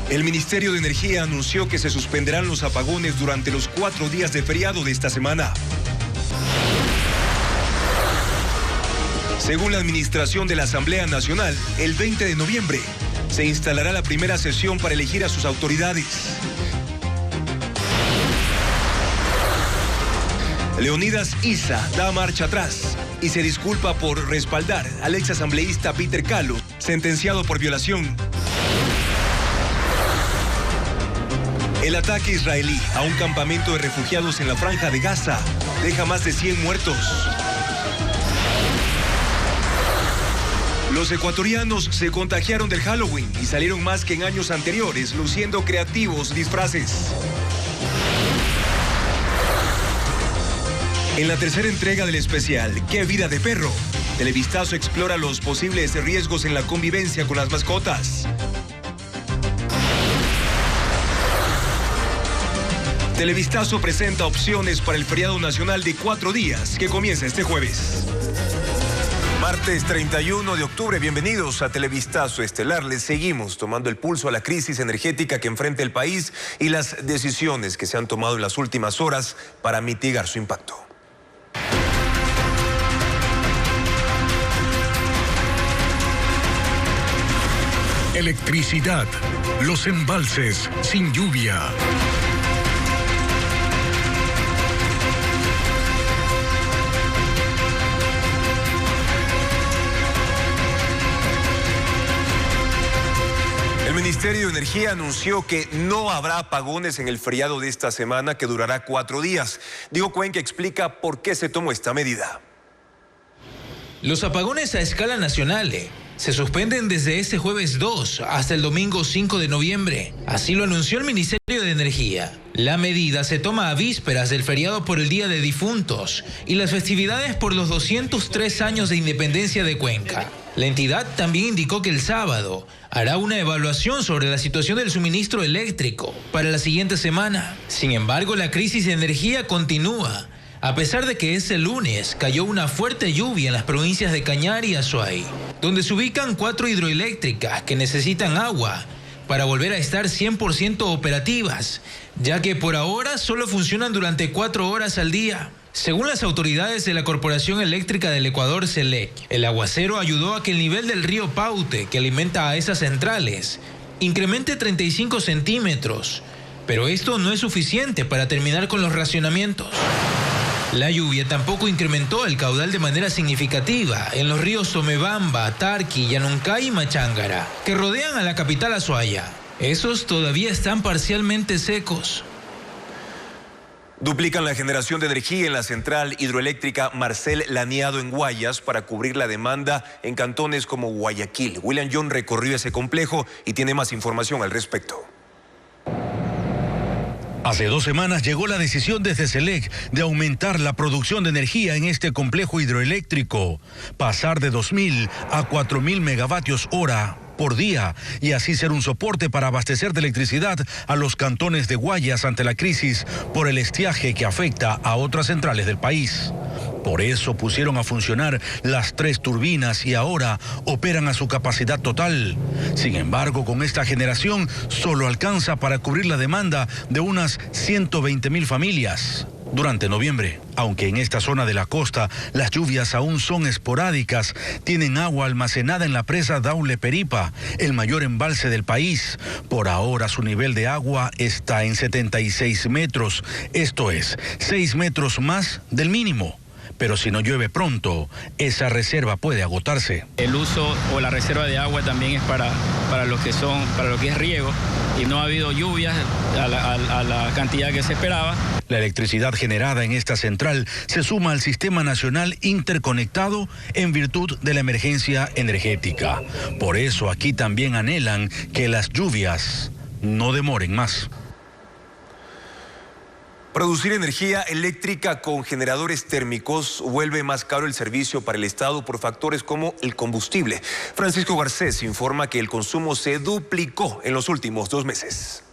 El Ministerio de Energía anunció que se suspenderán los apagones durante los 4 días de feriado de esta semana. Según la administración de la Asamblea Nacional, el 20 de noviembre se instalará la primera sesión para elegir a sus autoridades. Leonidas Issa da marcha atrás y se disculpa por respaldar al exasambleísta Peter Kallos, sentenciado por violación. El ataque israelí a un campamento de refugiados en la Franja de Gaza deja más de 100 muertos. Los ecuatorianos se contagiaron del Halloween y salieron más que en años anteriores, luciendo creativos disfraces. En la tercera entrega del especial ¿Qué vida de perro?, Televistazo explora los posibles riesgos en la convivencia con las mascotas. Televistazo presenta opciones para el feriado nacional de 4 días que comienza este jueves. Martes 31 de octubre, bienvenidos a Televistazo Estelar. Les seguimos tomando el pulso a la crisis energética que enfrenta el país y las decisiones que se han tomado en las últimas horas para mitigar su impacto. Electricidad, los embalses sin lluvia. El Ministerio de Energía anunció que no habrá apagones en el feriado de esta semana, que durará 4 días. Diego Cuenca explica por qué se tomó esta medida. Los apagones a escala nacional se suspenden desde este jueves 2 hasta el domingo 5 de noviembre. Así lo anunció el Ministerio de Energía. La medida se toma a vísperas del feriado por el Día de Difuntos y las festividades por los 203 años de independencia de Cuenca. La entidad también indicó que el sábado hará una evaluación sobre la situación del suministro eléctrico para la siguiente semana. Sin embargo, la crisis de energía continúa, a pesar de que ese lunes cayó una fuerte lluvia en las provincias de Cañar y Azuay, donde se ubican 4 hidroeléctricas que necesitan agua para volver a estar 100% operativas, ya que por ahora solo funcionan durante 4 horas al día. Según las autoridades de la Corporación Eléctrica del Ecuador, CELEC, el aguacero ayudó a que el nivel del río Paute, que alimenta a esas centrales, incremente 35 centímetros, pero esto no es suficiente para terminar con los racionamientos. La lluvia tampoco incrementó el caudal de manera significativa en los ríos Tomebamba, Tarqui, Yanuncay y Machángara, que rodean a la capital Azuaya. Esos todavía están parcialmente secos. Duplican la generación de energía en la central hidroeléctrica Marcel Laniado en Guayas para cubrir la demanda en cantones como Guayaquil. William John recorrió ese complejo y tiene más información al respecto. Hace 2 semanas llegó la decisión desde CELEC de aumentar la producción de energía en este complejo hidroeléctrico, pasar de 2.000 a 4.000 megavatios hora por día y así ser un soporte para abastecer de electricidad a los cantones de Guayas ante la crisis por el estiaje que afecta a otras centrales del país. Por eso pusieron a funcionar las 3 turbinas y ahora operan a su capacidad total. Sin embargo, con esta generación solo alcanza para cubrir la demanda de unas 120.000 familias durante noviembre. Aunque en esta zona de la costa las lluvias aún son esporádicas, tienen agua almacenada en la presa Daule Peripa, el mayor embalse del país. Por ahora su nivel de agua está en 76 metros, esto es, 6 metros más del mínimo. Pero si no llueve pronto, esa reserva puede agotarse. El uso o la reserva de agua también es para lo que es riego, y no ha habido lluvias a la cantidad que se esperaba. La electricidad generada en esta central se suma al sistema nacional interconectado en virtud de la emergencia energética. Por eso aquí también anhelan que las lluvias no demoren más. Producir energía eléctrica con generadores térmicos vuelve más caro el servicio para el Estado por factores como el combustible. Francisco Garcés informa que el consumo se duplicó en los últimos 2 meses.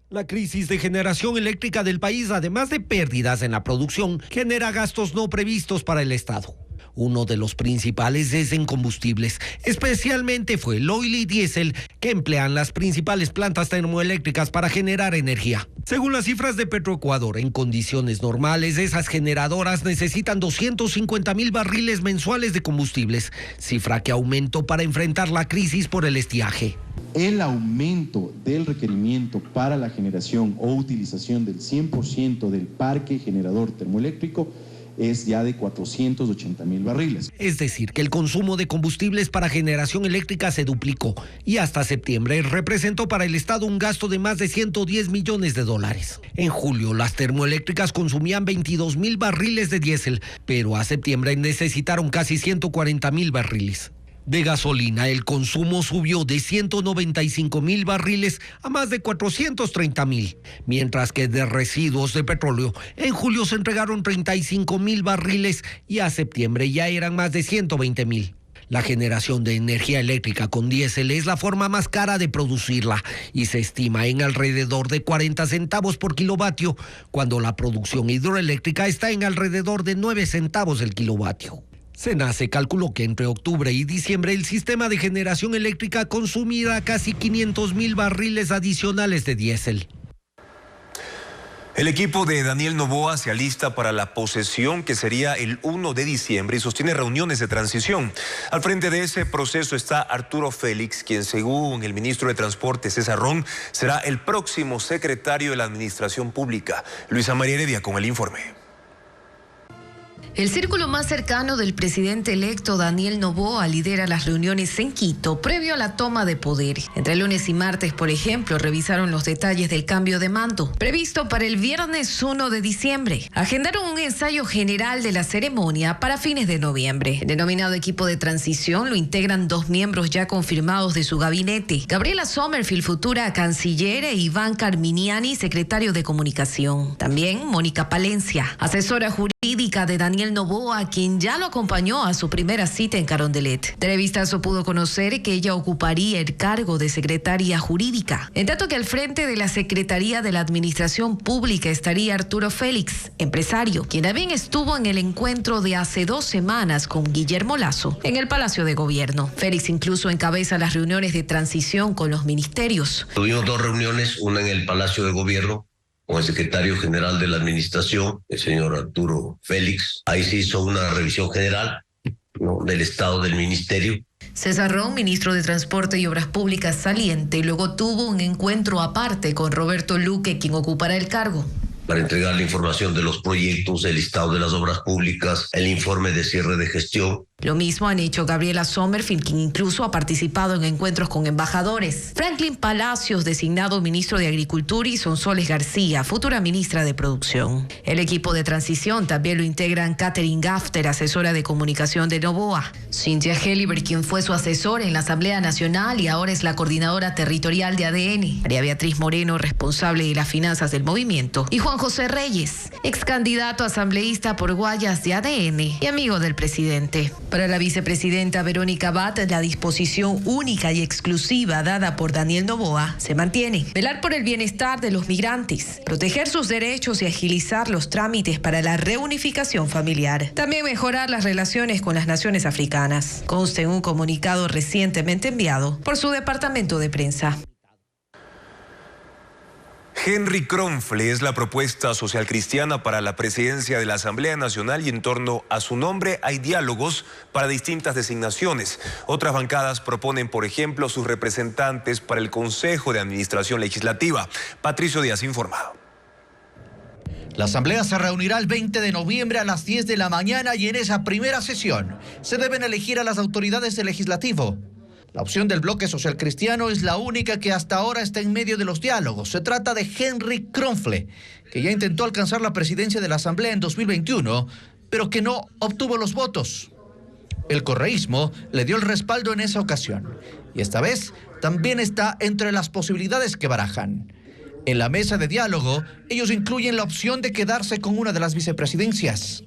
La crisis de generación eléctrica del país, además de pérdidas en la producción, genera gastos no previstos para el Estado. Uno de los principales es en combustibles, especialmente fuel, oil y diésel, que emplean las principales plantas termoeléctricas para generar energía. Según las cifras de Petroecuador, en condiciones normales, esas generadoras necesitan 250,000 barriles mensuales de combustibles, cifra que aumentó para enfrentar la crisis por el estiaje. El aumento del requerimiento para la generación o utilización del 100% del parque generador termoeléctrico es ya de 480,000 barriles. Es decir, que el consumo de combustibles para generación eléctrica se duplicó y hasta septiembre representó para el Estado un gasto de más de $110 millones. En julio, las termoeléctricas consumían 22,000 barriles de diésel, pero a septiembre necesitaron casi 140,000 barriles. De gasolina, el consumo subió de 195,000 barriles a más de 430,000, mientras que de residuos de petróleo, en julio se entregaron 35,000 barriles y a septiembre ya eran más de 120,000. La generación de energía eléctrica con diésel es la forma más cara de producirla y se estima en alrededor de 40 centavos por kilovatio, cuando la producción hidroeléctrica está en alrededor de 9 centavos el kilovatio. SENACE calculó que entre octubre y diciembre el sistema de generación eléctrica consumirá casi 500,000 barriles adicionales de diésel. El equipo de Daniel Noboa se alista para la posesión que sería el 1 de diciembre y sostiene reuniones de transición. Al frente de ese proceso está Arturo Félix, quien según el ministro de Transporte César Ron será el próximo secretario de la Administración Pública. Luisa María Heredia con el informe. El círculo más cercano del presidente electo Daniel Noboa lidera las reuniones en Quito previo a la toma de poder. Entre lunes y martes, por ejemplo, revisaron los detalles del cambio de mando, previsto para el viernes 1 de diciembre. Agendaron un ensayo general de la ceremonia para fines de noviembre. El denominado equipo de transición lo integran 2 miembros ya confirmados de su gabinete: Gabriela Sommerfield, futura canciller, e Iván Carminiani, secretario de Comunicación. También Mónica Palencia, asesora jurídica de Daniel Noboa, quien ya lo acompañó a su primera cita en Carondelet. Televistazo pudo conocer que ella ocuparía el cargo de secretaria jurídica, en tanto que al frente de la Secretaría de la Administración Pública estaría Arturo Félix, empresario, quien también estuvo en el encuentro de hace 2 semanas con Guillermo Lasso en el Palacio de Gobierno. Félix incluso encabeza las reuniones de transición con los ministerios. Tuvimos 2 reuniones, una en el Palacio de Gobierno con el secretario general de la Administración, el señor Arturo Félix. Ahí se hizo una revisión general, ¿no?, del estado del ministerio. César Ron, ministro de Transporte y Obras Públicas saliente, luego tuvo un encuentro aparte con Roberto Luque, quien ocupará el cargo, para entregar la información de los proyectos, el listado de las obras públicas, el informe de cierre de gestión. Lo mismo han hecho Gabriela Sommerfield, quien incluso ha participado en encuentros con embajadores, Franklin Palacios, designado ministro de Agricultura, y Sonsoles García, futura ministra de Producción. El equipo de transición también lo integran Catherine Gafter, asesora de comunicación de Noboa, Cynthia Helliber, quien fue su asesora en la Asamblea Nacional y ahora es la coordinadora territorial de ADN, María Beatriz Moreno, responsable de las finanzas del movimiento, y Juan José Reyes, ex candidato asambleísta por Guayas de ADN y amigo del presidente. Para la vicepresidenta Verónica Abad, la disposición única y exclusiva dada por Daniel Noboa se mantiene: velar por el bienestar de los migrantes, proteger sus derechos y agilizar los trámites para la reunificación familiar. También mejorar las relaciones con las naciones africanas, consta en un comunicado recientemente enviado por su departamento de prensa. Henry Kronfle es la propuesta social cristiana para la presidencia de la Asamblea Nacional y en torno a su nombre hay diálogos para distintas designaciones. Otras bancadas proponen, por ejemplo, sus representantes para el Consejo de Administración Legislativa. Patricio Díaz informa. La Asamblea se reunirá el 20 de noviembre a las 10 de la mañana y en esa primera sesión se deben elegir a las autoridades del Legislativo. La opción del bloque social cristiano es la única que hasta ahora está en medio de los diálogos. Se trata de Henry Kronfle, que ya intentó alcanzar la presidencia de la Asamblea en 2021, pero que no obtuvo los votos. El correísmo le dio el respaldo en esa ocasión y esta vez también está entre las posibilidades que barajan. En la mesa de diálogo, ellos incluyen la opción de quedarse con una de las vicepresidencias.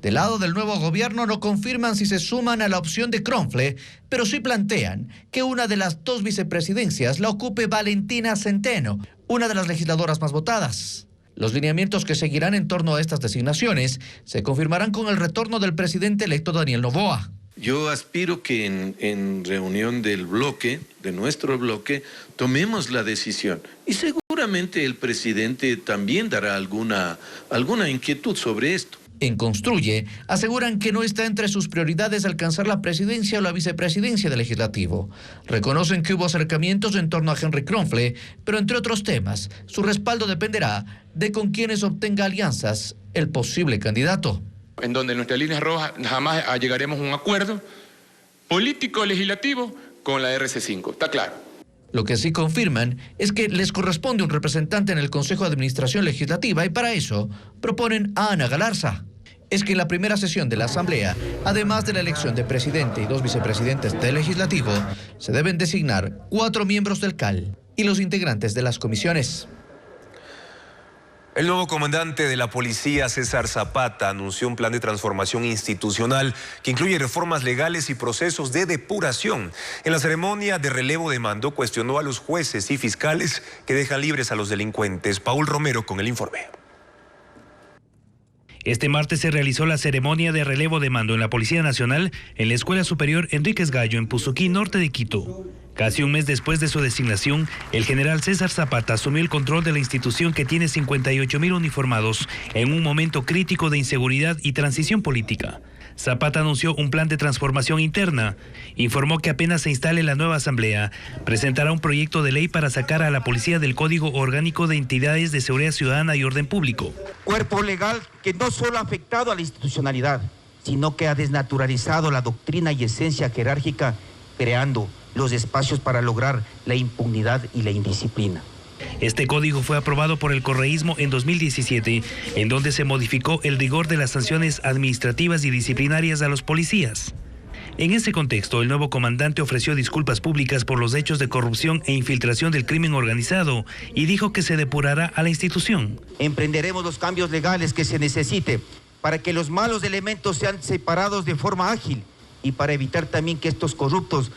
Del lado del nuevo gobierno no confirman si se suman a la opción de Kronfle, pero sí plantean que una de las 2 vicepresidencias la ocupe Valentina Centeno, una de las legisladoras más votadas. Los lineamientos que seguirán en torno a estas designaciones se confirmarán con el retorno del presidente electo Daniel Noboa. Yo aspiro que en reunión del bloque, de nuestro bloque, tomemos la decisión. Y seguramente el presidente también dará alguna inquietud sobre esto. En Construye aseguran que no está entre sus prioridades alcanzar la presidencia o la vicepresidencia del legislativo. Reconocen que hubo acercamientos en torno a Henry Kronfle, pero entre otros temas, su respaldo dependerá de con quienes obtenga alianzas el posible candidato. En donde nuestras líneas rojas jamás llegaremos a un acuerdo político-legislativo con la RC5, está claro. Lo que sí confirman es que les corresponde un representante en el Consejo de Administración Legislativa y para eso proponen a Ana Galarza. Es que en la primera sesión de la Asamblea, además de la elección de presidente y 2 vicepresidentes del Legislativo, se deben designar 4 miembros del CAL y los integrantes de las comisiones. El nuevo comandante de la policía, César Zapata, anunció un plan de transformación institucional que incluye reformas legales y procesos de depuración. En la ceremonia de relevo de mando cuestionó a los jueces y fiscales que dejan libres a los delincuentes. Paul Romero con el informe. Este martes se realizó la ceremonia de relevo de mando en la Policía Nacional en la Escuela Superior Enríquez Gallo en Puzuquí, norte de Quito. Casi un mes después de su designación, el general César Zapata asumió el control de la institución que tiene 58.000 uniformados en un momento crítico de inseguridad y transición política. Zapata anunció un plan de transformación interna. Informó que apenas se instale la nueva asamblea, presentará un proyecto de ley para sacar a la policía del Código Orgánico de Entidades de Seguridad Ciudadana y Orden Público. Cuerpo legal que no solo ha afectado a la institucionalidad, sino que ha desnaturalizado la doctrina y esencia jerárquica, creando los espacios para lograr la impunidad y la indisciplina. Este código fue aprobado por el correísmo en 2017, en donde se modificó el rigor de las sanciones administrativas y disciplinarias a los policías. En ese contexto, el nuevo comandante ofreció disculpas públicas por los hechos de corrupción e infiltración del crimen organizado y dijo que se depurará a la institución. Emprenderemos los cambios legales que se necesite para que los malos elementos sean separados de forma ágil y para evitar también que estos corruptos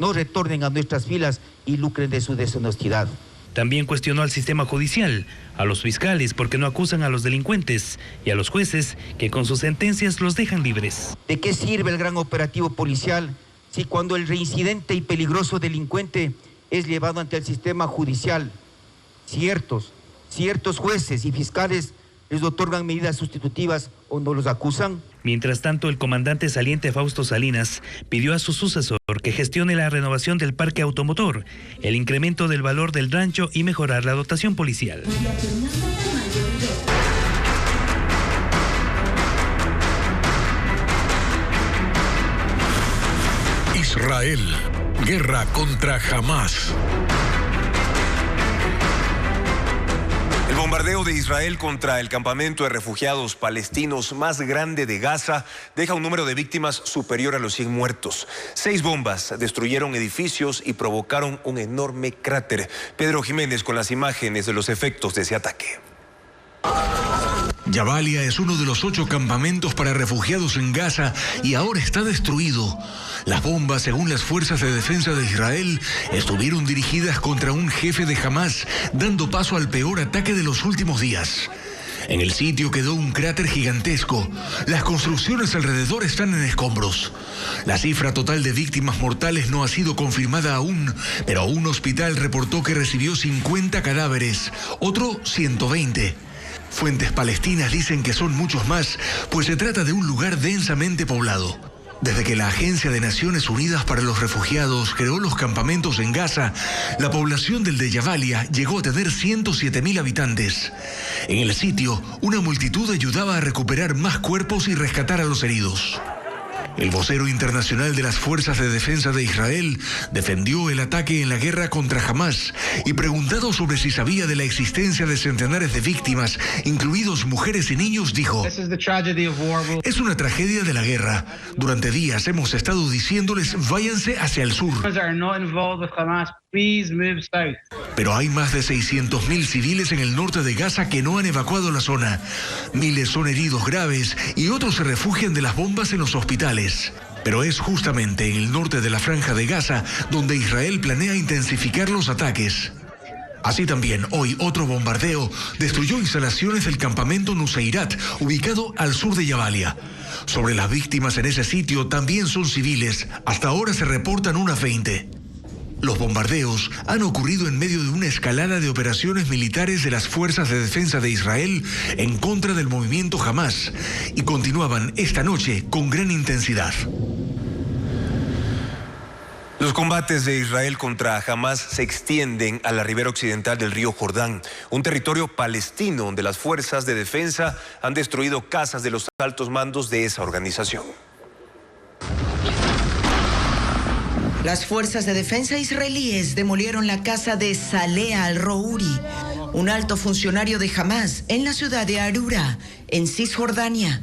no retornen a nuestras filas y lucren de su deshonestidad. También cuestionó al sistema judicial, a los fiscales porque no acusan a los delincuentes y a los jueces que con sus sentencias los dejan libres. ¿De qué sirve el gran operativo policial si cuando el reincidente y peligroso delincuente es llevado ante el sistema judicial, ciertos jueces y fiscales les otorgan medidas sustitutivas o no los acusan? Mientras tanto, el comandante saliente Fausto Salinas pidió a su sucesor que gestione la renovación del parque automotor, el incremento del valor del rancho y mejorar la dotación policial. Israel, guerra contra Hamás. El bombardeo de Israel contra el campamento de refugiados palestinos más grande de Gaza deja un número de víctimas superior a los 100 muertos. 6 bombas destruyeron edificios y provocaron un enorme cráter. Pedro Jiménez con las imágenes de los efectos de ese ataque. Jabalia es uno de los 8 campamentos para refugiados en Gaza y ahora está destruido. Las bombas, según las fuerzas de defensa de Israel, estuvieron dirigidas contra un jefe de Hamás, dando paso al peor ataque de los últimos días. En el sitio quedó un cráter gigantesco. Las construcciones alrededor están en escombros. La cifra total de víctimas mortales no ha sido confirmada aún, pero un hospital reportó que recibió 50 cadáveres, otro 120. Fuentes palestinas dicen que son muchos más, pues se trata de un lugar densamente poblado. Desde que la Agencia de Naciones Unidas para los Refugiados creó los campamentos en Gaza, la población del de Jabalia llegó a tener 107.000 habitantes. En el sitio, una multitud ayudaba a recuperar más cuerpos y rescatar a los heridos. El vocero internacional de las Fuerzas de Defensa de Israel defendió el ataque en la guerra contra Hamás y preguntado sobre si sabía de la existencia de centenares de víctimas, incluidos mujeres y niños, dijo: "Es una tragedia de la guerra. Durante días hemos estado diciéndoles váyanse hacia el sur. Pero hay más de 600.000 civiles en el norte de Gaza que no han evacuado la zona. Miles son heridos graves y otros se refugian de las bombas en los hospitales. Pero es justamente en el norte de la Franja de Gaza donde Israel planea intensificar los ataques. Así también, hoy otro bombardeo destruyó instalaciones del campamento Nuseirat, ubicado al sur de Jabalia. Sobre las víctimas en ese sitio también son civiles. Hasta ahora se reportan unas 20. Los bombardeos han ocurrido en medio de una escalada de operaciones militares de las Fuerzas de Defensa de Israel en contra del movimiento Hamás y continuaban esta noche con gran intensidad. Los combates de Israel contra Hamás se extienden a la ribera occidental del río Jordán, un territorio palestino donde las fuerzas de defensa han destruido casas de los altos mandos de esa organización. Las fuerzas de defensa israelíes demolieron la casa de Saleh al-Rouri, un alto funcionario de Hamás, en la ciudad de Arura, en Cisjordania.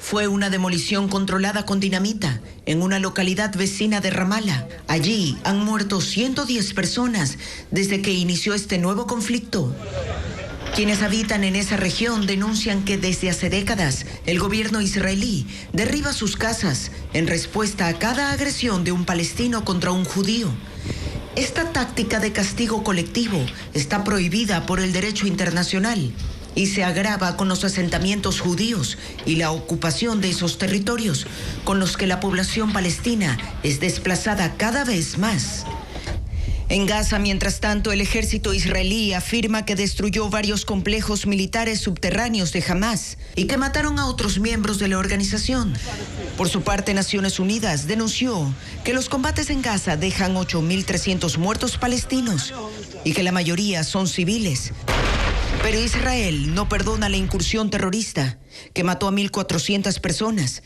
Fue una demolición controlada con dinamita en una localidad vecina de Ramallah. Allí han muerto 110 personas desde que inició este nuevo conflicto. Quienes habitan en esa región denuncian que desde hace décadas el gobierno israelí derriba sus casas en respuesta a cada agresión de un palestino contra un judío. Esta táctica de castigo colectivo está prohibida por el derecho internacional y se agrava con los asentamientos judíos y la ocupación de esos territorios, con los que la población palestina es desplazada cada vez más. En Gaza, mientras tanto, el ejército israelí afirma que destruyó varios complejos militares subterráneos de Hamás y que mataron a otros miembros de la organización. Por su parte, Naciones Unidas denunció que los combates en Gaza dejan 8.300 muertos palestinos y que la mayoría son civiles. Pero Israel no perdona la incursión terrorista que mató a 1.400 personas.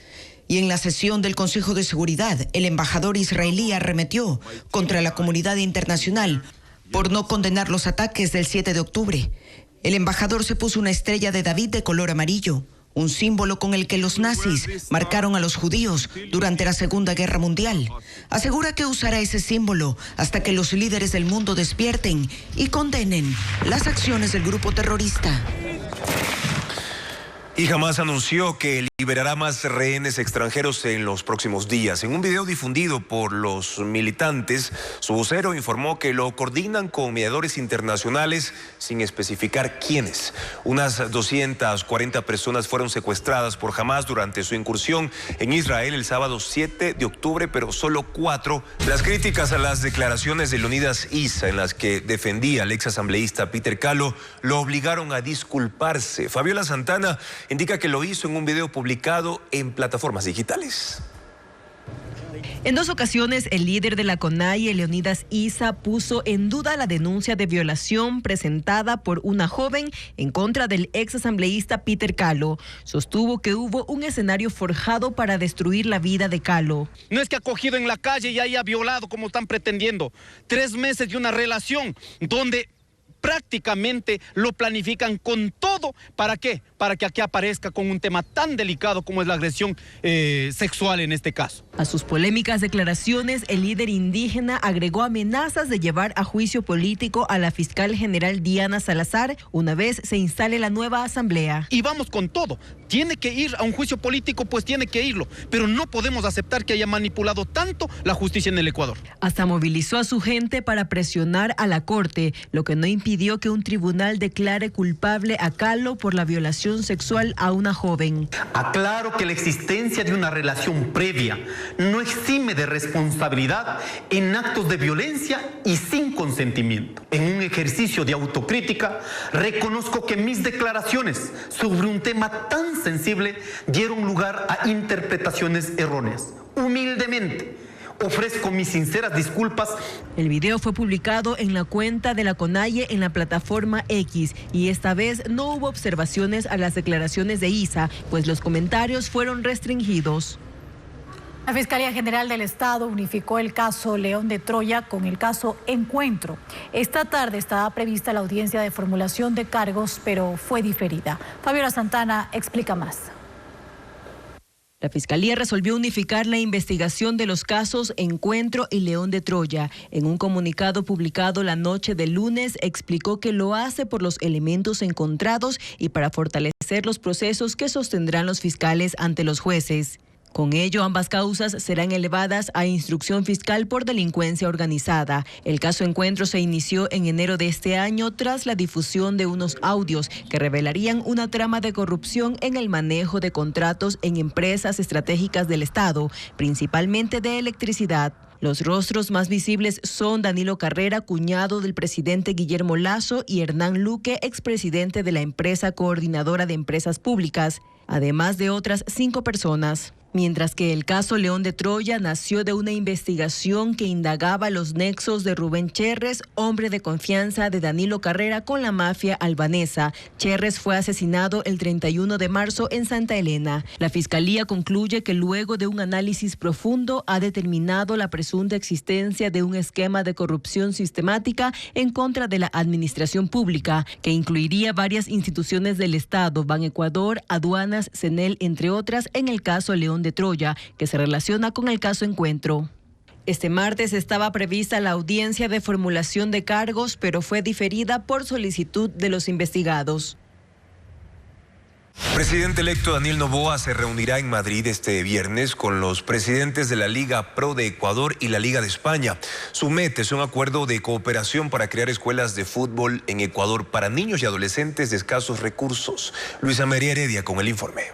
Y en la sesión del Consejo de Seguridad, el embajador israelí arremetió contra la comunidad internacional por no condenar los ataques del 7 de octubre. El embajador se puso una estrella de David de color amarillo, un símbolo con el que los nazis marcaron a los judíos durante la Segunda Guerra Mundial. Asegura que usará ese símbolo hasta que los líderes del mundo despierten y condenen las acciones del grupo terrorista. Y Hamás anunció que liberará más rehenes extranjeros en los próximos días. En un video difundido por los militantes, su vocero informó que lo coordinan con mediadores internacionales sin especificar quiénes. Unas 240 personas fueron secuestradas por Hamás durante su incursión en Israel el sábado 7 de octubre, pero solo 4. Las críticas a las declaraciones de Leonidas Issa, en las que defendía al exasambleísta Peter Calo, lo obligaron a disculparse. Fabiola Santana indica que lo hizo en un video publicado en plataformas digitales. En 2 ocasiones, el líder de la CONAIE, Leonidas Issa, puso en duda la denuncia de violación presentada por una joven en contra del exasambleísta Peter Calo. Sostuvo que hubo un escenario forjado para destruir la vida de Calo. No es que ha cogido en la calle y haya violado como están pretendiendo. 3 meses de una relación donde prácticamente lo planifican con todo. ¿Para qué? Para que aquí aparezca con un tema tan delicado como es la agresión sexual en este caso. A sus polémicas declaraciones, el líder indígena agregó amenazas de llevar a juicio político a la fiscal general Diana Salazar una vez se instale la nueva asamblea. Y vamos con todo. Tiene que ir a un juicio político, pues tiene que irlo. Pero no podemos aceptar que haya manipulado tanto la justicia en el Ecuador. Hasta movilizó a su gente para presionar a la corte, lo que no impidió que un tribunal declare culpable a Calo por la violación sexual a una joven. Aclaro que la existencia de una relación previa no exime de responsabilidad en actos de violencia y sin consentimiento. En un ejercicio de autocrítica, reconozco que mis declaraciones sobre un tema tan sensible dieron lugar a interpretaciones erróneas. Humildemente, ofrezco mis sinceras disculpas. El video fue publicado en la cuenta de la CONAIE en la plataforma X y esta vez no hubo observaciones a las declaraciones de Issa, pues los comentarios fueron restringidos. La Fiscalía General del Estado unificó el caso León de Troya con el caso Encuentro. Esta tarde estaba prevista la audiencia de formulación de cargos, pero fue diferida. Fabiola Santana explica más. La Fiscalía resolvió unificar la investigación de los casos Encuentro y León de Troya. En un comunicado publicado la noche del lunes, explicó que lo hace por los elementos encontrados y para fortalecer los procesos que sostendrán los fiscales ante los jueces. Con ello, ambas causas serán elevadas a instrucción fiscal por delincuencia organizada. El caso Encuentro se inició en enero de este año tras la difusión de unos audios que revelarían una trama de corrupción en el manejo de contratos en empresas estratégicas del Estado, principalmente de electricidad. Los rostros más visibles son Danilo Carrera, cuñado del presidente Guillermo Lasso, y Hernán Luque, expresidente de la empresa coordinadora de empresas públicas, además de otras 5 personas. Mientras que el caso León de Troya nació de una investigación que indagaba los nexos de Rubén Cherres, hombre de confianza de Danilo Carrera, con la mafia albanesa. Cherres fue asesinado el 31 de marzo en Santa Elena. La Fiscalía concluye que luego de un análisis profundo ha determinado la presunta existencia de un esquema de corrupción sistemática en contra de la administración pública, que incluiría varias instituciones del Estado, Banecuador, Aduanas, CENEL, entre otras, en el caso León de Troya, que se relaciona con el caso Encuentro. Este martes estaba prevista la audiencia de formulación de cargos, pero fue diferida por solicitud de los investigados. El presidente electo Daniel Noboa se reunirá en Madrid este viernes con los presidentes de la Liga Pro de Ecuador y la Liga de España. Su meta es un acuerdo de cooperación para crear escuelas de fútbol en Ecuador para niños y adolescentes de escasos recursos. Luisa María Heredia con el informe.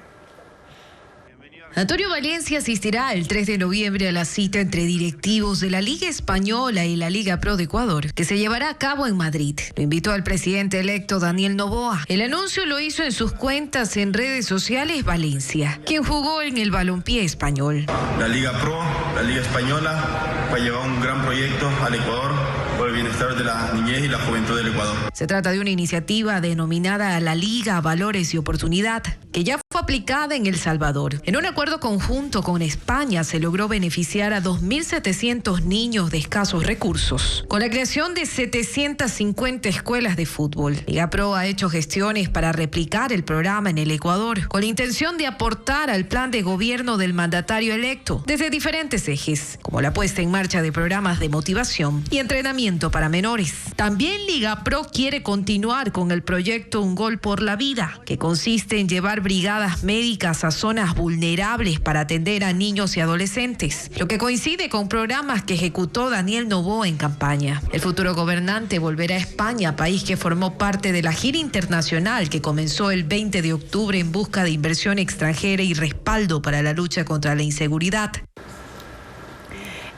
Antonio Valencia asistirá el 3 de noviembre a la cita entre directivos de la Liga Española y la Liga Pro de Ecuador, que se llevará a cabo en Madrid. Lo invitó al presidente electo Daniel Noboa. El anuncio lo hizo en sus cuentas en redes sociales Valencia, quien jugó en el balompié español. La Liga Pro, la Liga Española, va a llevar un gran proyecto al Ecuador por el bienestar de la niñez y la juventud del Ecuador. Se trata de una iniciativa denominada la Liga Valores y Oportunidad, que ya fue aplicada en El Salvador. En un acuerdo conjunto con España se logró beneficiar a 2.700 niños de escasos recursos, con la creación de 750 escuelas de fútbol. Liga Pro ha hecho gestiones para replicar el programa en el Ecuador, con la intención de aportar al plan de gobierno del mandatario electo desde diferentes ejes, como la puesta en marcha de programas de motivación y entrenamiento para menores. También Liga Pro quiere continuar con el proyecto Un Gol por la Vida, que consiste en llevar brigadas médicas a zonas vulnerables para atender a niños y adolescentes, lo que coincide con programas que ejecutó Daniel Noboa en campaña. El futuro gobernante volverá a España, país que formó parte de la gira internacional que comenzó el 20 de octubre en busca de inversión extranjera y respaldo para la lucha contra la inseguridad.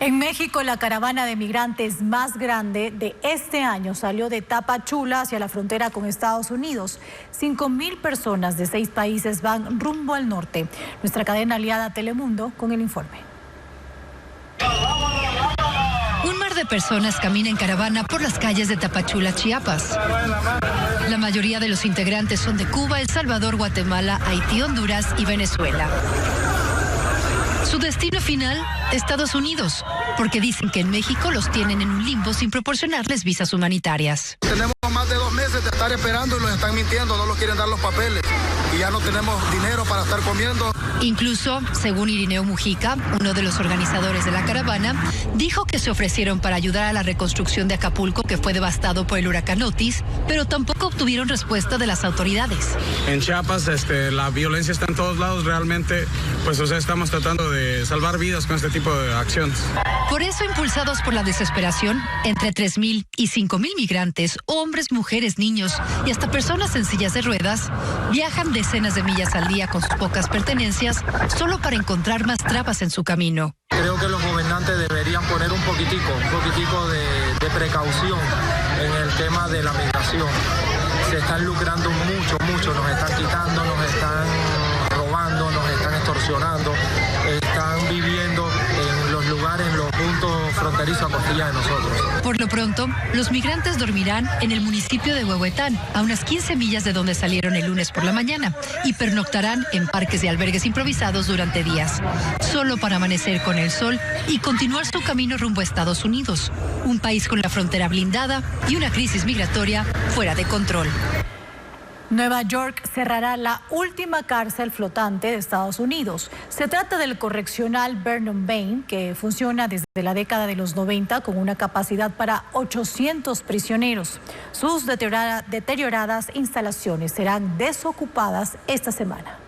En México, la caravana de migrantes más grande de este año salió de Tapachula hacia la frontera con Estados Unidos. 5.000 personas de 6 países van rumbo al norte. Nuestra cadena aliada Telemundo con el informe. Un mar de personas camina en caravana por las calles de Tapachula, Chiapas. La mayoría de los integrantes son de Cuba, El Salvador, Guatemala, Haití, Honduras y Venezuela. Su destino final, Estados Unidos, porque dicen que en México los tienen en un limbo sin proporcionarles visas humanitarias. Tenemos más de 2 meses de estar esperando y nos están mintiendo, no nos quieren dar los papeles y ya no tenemos dinero para estar comiendo. Incluso, según Irineo Mujica, uno de los organizadores de la caravana, dijo que se ofrecieron para ayudar a la reconstrucción de Acapulco, que fue devastado por el huracán Otis, pero tampoco obtuvieron respuesta de las autoridades. En Chiapas, la violencia está en todos lados, realmente, pues, estamos tratando de salvar vidas con este tipo de acciones. Por eso, impulsados por la desesperación, entre 3.000 y 5.000 migrantes, hombres, mujeres, niños y hasta personas en sillas de ruedas, viajan decenas de millas al día con sus pocas pertenencias solo para encontrar más trabas en su camino. Creo que los gobernantes deberían poner un poquitico de precaución en el tema de la migración. Se están lucrando mucho, nos están quitando, nos están robando, nos están extorsionando, están viviendo en los lugares, en los puntos fronterizos a costilla de nosotros. Por lo pronto, los migrantes dormirán en el municipio de Huehuetán, a unas 15 millas de donde salieron el lunes por la mañana, y pernoctarán en parques y albergues improvisados durante días, solo para amanecer con el sol y continuar su camino rumbo a Estados Unidos, un país con la frontera blindada y una crisis migratoria fuera de control. Nueva York cerrará la última cárcel flotante de Estados Unidos. Se trata del correccional Vernon Bain, que funciona desde la década de los 90 con una capacidad para 800 prisioneros. Sus deterioradas instalaciones serán desocupadas esta semana.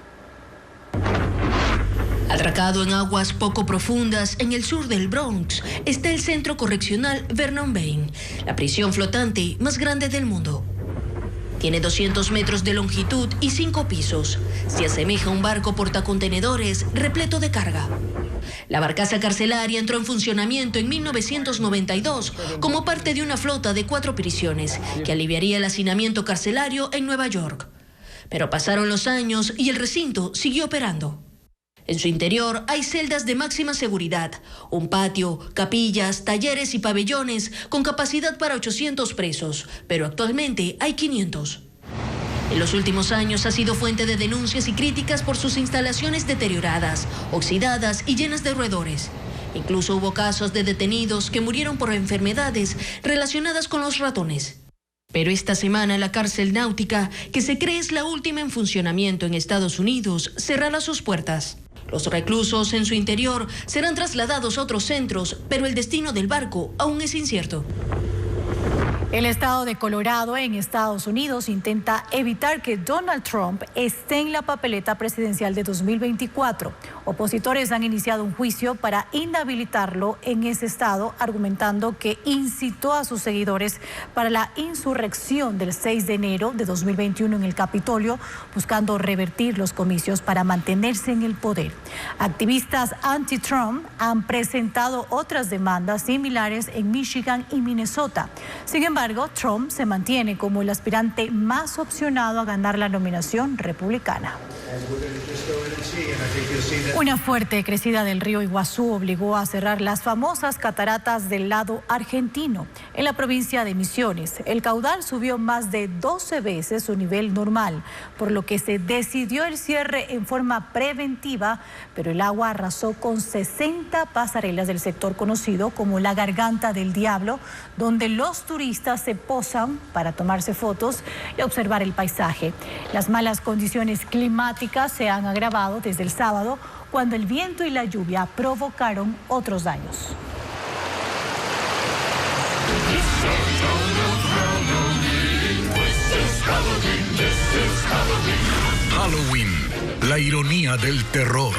Atracado en aguas poco profundas en el sur del Bronx está el centro correccional Vernon Bain, la prisión flotante más grande del mundo. Tiene 200 metros de longitud y 5 pisos. Se asemeja a un barco portacontenedores repleto de carga. La barcaza carcelaria entró en funcionamiento en 1992 como parte de una flota de 4 prisiones que aliviaría el hacinamiento carcelario en Nueva York. Pero pasaron los años y el recinto siguió operando. En su interior hay celdas de máxima seguridad, un patio, capillas, talleres y pabellones con capacidad para 800 presos, pero actualmente hay 500. En los últimos años ha sido fuente de denuncias y críticas por sus instalaciones deterioradas, oxidadas y llenas de roedores. Incluso hubo casos de detenidos que murieron por enfermedades relacionadas con los ratones. Pero esta semana la cárcel náutica, que se cree es la última en funcionamiento en Estados Unidos, cerrará sus puertas. Los reclusos en su interior serán trasladados a otros centros, pero el destino del barco aún es incierto. El estado de Colorado en Estados Unidos intenta evitar que Donald Trump esté en la papeleta presidencial de 2024. Opositores han iniciado un juicio para inhabilitarlo en ese estado, argumentando que incitó a sus seguidores para la insurrección del 6 de enero de 2021 en el Capitolio, buscando revertir los comicios para mantenerse en el poder. Activistas anti-Trump han presentado otras demandas similares en Michigan y Minnesota. Sin embargo, Trump se mantiene como el aspirante más opcionado a ganar la nominación republicana. Una fuerte crecida del río Iguazú obligó a cerrar las famosas cataratas del lado argentino. En la provincia de Misiones, el caudal subió más de 12 veces su nivel normal, por lo que se decidió el cierre en forma preventiva, pero el agua arrasó con 60 pasarelas del sector conocido como la Garganta del Diablo, donde los turistas se posan para tomarse fotos y observar el paisaje. Las malas condiciones climáticas se han agravado desde el sábado, cuando el viento y la lluvia provocaron otros daños. Halloween, la ironía del terror.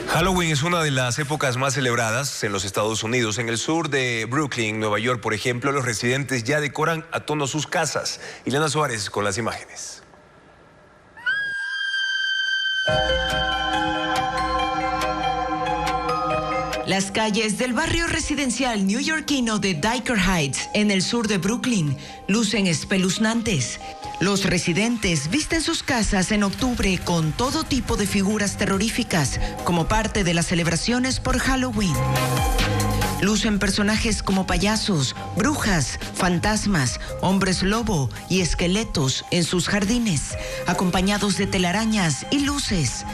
Halloween es una de las épocas más celebradas en los Estados Unidos. En el sur de Brooklyn, Nueva York, por ejemplo, los residentes ya decoran a tono sus casas. Ileana Suárez con las imágenes. Las calles del barrio residencial neoyorquino de Dyker Heights, en el sur de Brooklyn, lucen espeluznantes. Los residentes visten sus casas en octubre con todo tipo de figuras terroríficas, como parte de las celebraciones por Halloween. Lucen personajes como payasos, brujas, fantasmas, hombres lobo y esqueletos en sus jardines, acompañados de telarañas y luces.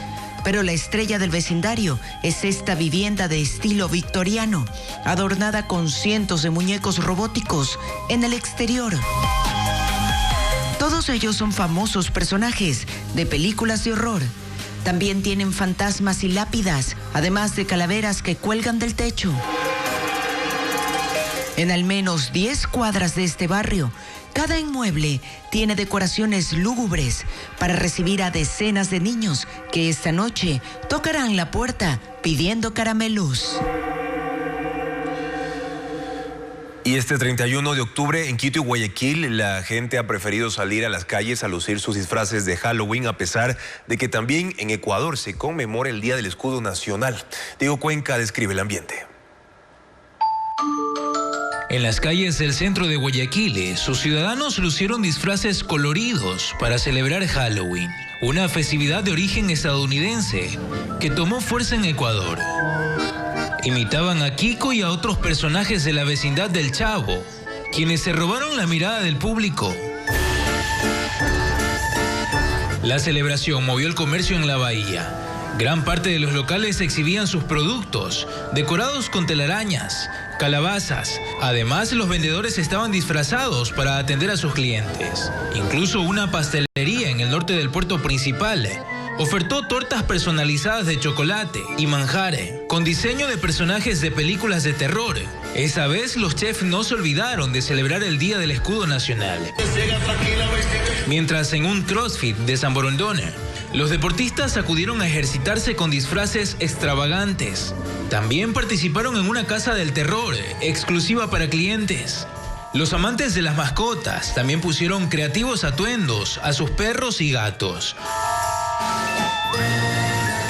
Pero la estrella del vecindario es esta vivienda de estilo victoriano, adornada con cientos de muñecos robóticos en el exterior. Todos ellos son famosos personajes de películas de horror. También tienen fantasmas y lápidas, además de calaveras que cuelgan del techo. En al menos 10 cuadras de este barrio, cada inmueble tiene decoraciones lúgubres para recibir a decenas de niños que esta noche tocarán la puerta pidiendo caramelos. Y este 31 de octubre en Quito y Guayaquil, la gente ha preferido salir a las calles a lucir sus disfraces de Halloween, a pesar de que también en Ecuador se conmemora el Día del Escudo Nacional. Diego Cuenca describe el ambiente. En las calles del centro de Guayaquil, sus ciudadanos lucieron disfraces coloridos para celebrar Halloween, una festividad de origen estadounidense que tomó fuerza en Ecuador. Imitaban a Kiko y a otros personajes de la vecindad del Chavo, quienes se robaron la mirada del público. La celebración movió el comercio en la bahía. Gran parte de los locales exhibían sus productos, decorados con telarañas, calabazas. Además, los vendedores estaban disfrazados para atender a sus clientes. Incluso una pastelería en el norte del puerto principal ofertó tortas personalizadas de chocolate y manjar, con diseño de personajes de películas de terror. Esa vez los chefs no se olvidaron de celebrar el Día del Escudo Nacional. Mientras en un CrossFit de San Borondón, los deportistas acudieron a ejercitarse con disfraces extravagantes. También participaron en una casa del terror, exclusiva para clientes. Los amantes de las mascotas también pusieron creativos atuendos a sus perros y gatos.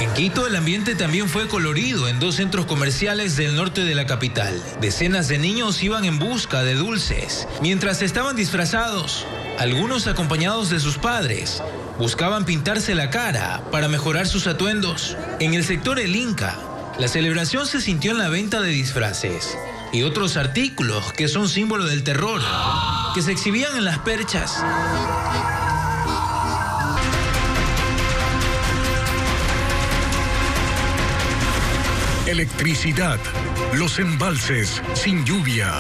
En Quito el ambiente también fue colorido en 2 centros comerciales del norte de la capital. Decenas de niños iban en busca de dulces. Mientras estaban disfrazados, algunos acompañados de sus padres, buscaban pintarse la cara para mejorar sus atuendos. En el sector El Inca, la celebración se sintió en la venta de disfraces y otros artículos que son símbolo del terror, que se exhibían en las perchas. Electricidad, los embalses sin lluvia.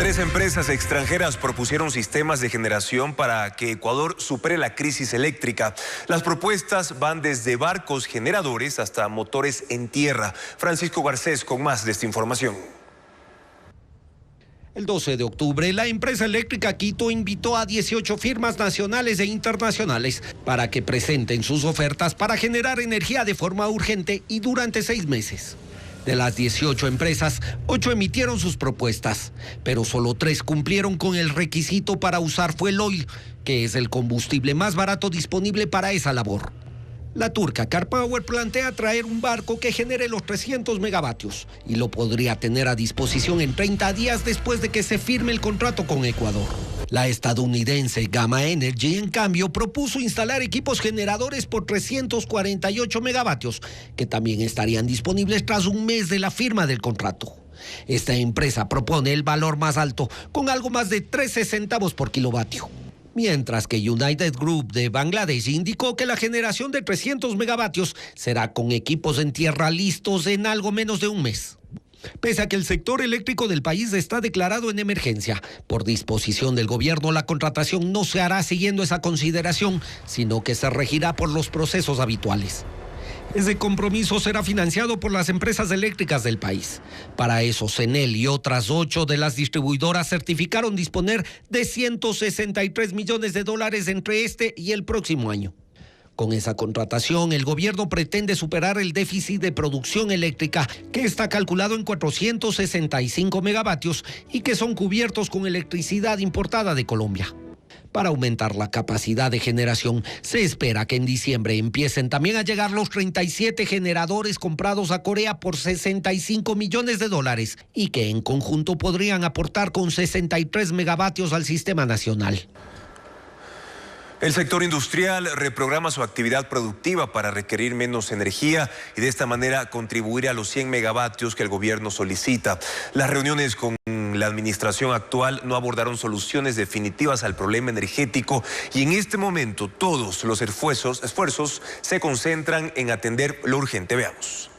3 empresas extranjeras propusieron sistemas de generación para que Ecuador supere la crisis eléctrica. Las propuestas van desde barcos generadores hasta motores en tierra. Francisco Garcés con más de esta información. El 12 de octubre, la empresa eléctrica Quito invitó a 18 firmas nacionales e internacionales para que presenten sus ofertas para generar energía de forma urgente y durante 6 meses. De las 18 empresas, 8 emitieron sus propuestas, pero solo 3 cumplieron con el requisito para usar fuel oil, que es el combustible más barato disponible para esa labor. La turca CarPower plantea traer un barco que genere los 300 megavatios y lo podría tener a disposición en 30 días después de que se firme el contrato con Ecuador. La estadounidense Gamma Energy, en cambio, propuso instalar equipos generadores por 348 megavatios, que también estarían disponibles tras un mes de la firma del contrato. Esta empresa propone el valor más alto, con algo más de 13 centavos por kilovatio. Mientras que United Group de Bangladesh indicó que la generación de 300 megavatios será con equipos en tierra listos en algo menos de un mes. Pese a que el sector eléctrico del país está declarado en emergencia, por disposición del gobierno la contratación no se hará siguiendo esa consideración, sino que se regirá por los procesos habituales. Ese compromiso será financiado por las empresas eléctricas del país. Para eso, CENEL y otras 8 de las distribuidoras certificaron disponer de $163 millones entre este y el próximo año. Con esa contratación, el gobierno pretende superar el déficit de producción eléctrica, que está calculado en 465 megavatios y que son cubiertos con electricidad importada de Colombia. Para aumentar la capacidad de generación, se espera que en diciembre empiecen también a llegar los 37 generadores comprados a Corea por $65 millones y que en conjunto podrían aportar con 63 megavatios al sistema nacional. El sector industrial reprograma su actividad productiva para requerir menos energía y de esta manera contribuir a los 100 megavatios que el gobierno solicita. Las reuniones con la administración actual no abordaron soluciones definitivas al problema energético y en este momento todos los esfuerzos se concentran en atender lo urgente. Veamos.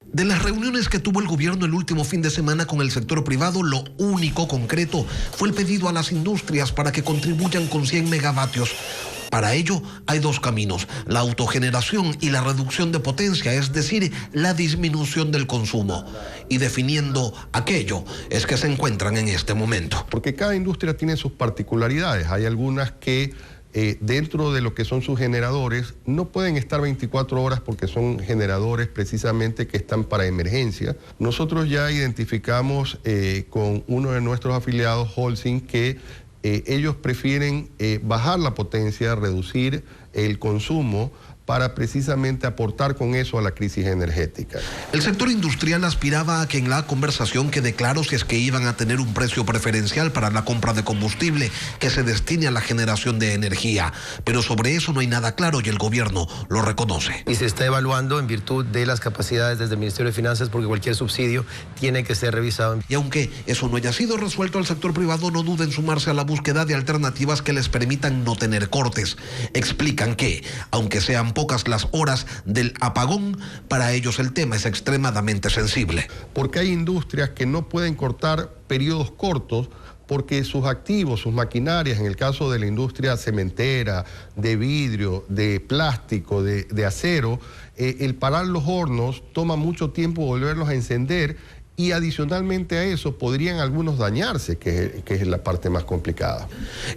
De las reuniones que tuvo el gobierno el último fin de semana con el sector privado, lo único concreto fue el pedido a las industrias para que contribuyan con 100 megavatios. Para ello hay 2 caminos, la autogeneración y la reducción de potencia, es decir, la disminución del consumo. Y definiendo aquello es que se encuentran en este momento. Porque cada industria tiene sus particularidades, hay algunas que dentro de lo que son sus generadores, no pueden estar 24 horas porque son generadores precisamente que están para emergencia. Nosotros ya identificamos con uno de nuestros afiliados, Holcim, que ellos prefieren bajar la potencia, reducir el consumo para precisamente aportar con eso a la crisis energética. El sector industrial aspiraba a que en la conversación quede claro si es que iban a tener un precio preferencial para la compra de combustible que se destine a la generación de energía. Pero sobre eso no hay nada claro y el gobierno lo reconoce. Y se está evaluando en virtud de las capacidades desde el Ministerio de Finanzas porque cualquier subsidio tiene que ser revisado. Y aunque eso no haya sido resuelto, el sector privado no duda en sumarse a la búsqueda de alternativas que les permitan no tener cortes. Explican que, aunque sean pocas las horas del apagón, para ellos el tema es extremadamente sensible. Porque hay industrias que no pueden cortar periodos cortos porque sus activos, sus maquinarias, en el caso de la industria cementera, de vidrio, de plástico, de acero, el parar los hornos toma mucho tiempo volverlos a encender y adicionalmente a eso podrían algunos dañarse, que es la parte más complicada.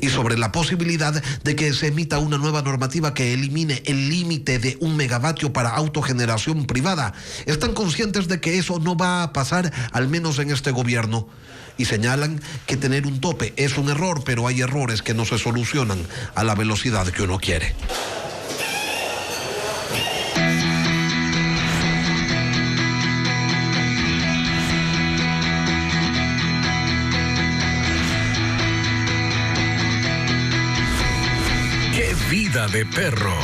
Y sobre la posibilidad de que se emita una nueva normativa que elimine el límite de 1 megavatio para autogeneración privada, están conscientes de que eso no va a pasar, al menos en este gobierno. Y señalan que tener un tope es un error, pero hay errores que no se solucionan a la velocidad que uno quiere. Vida de perro.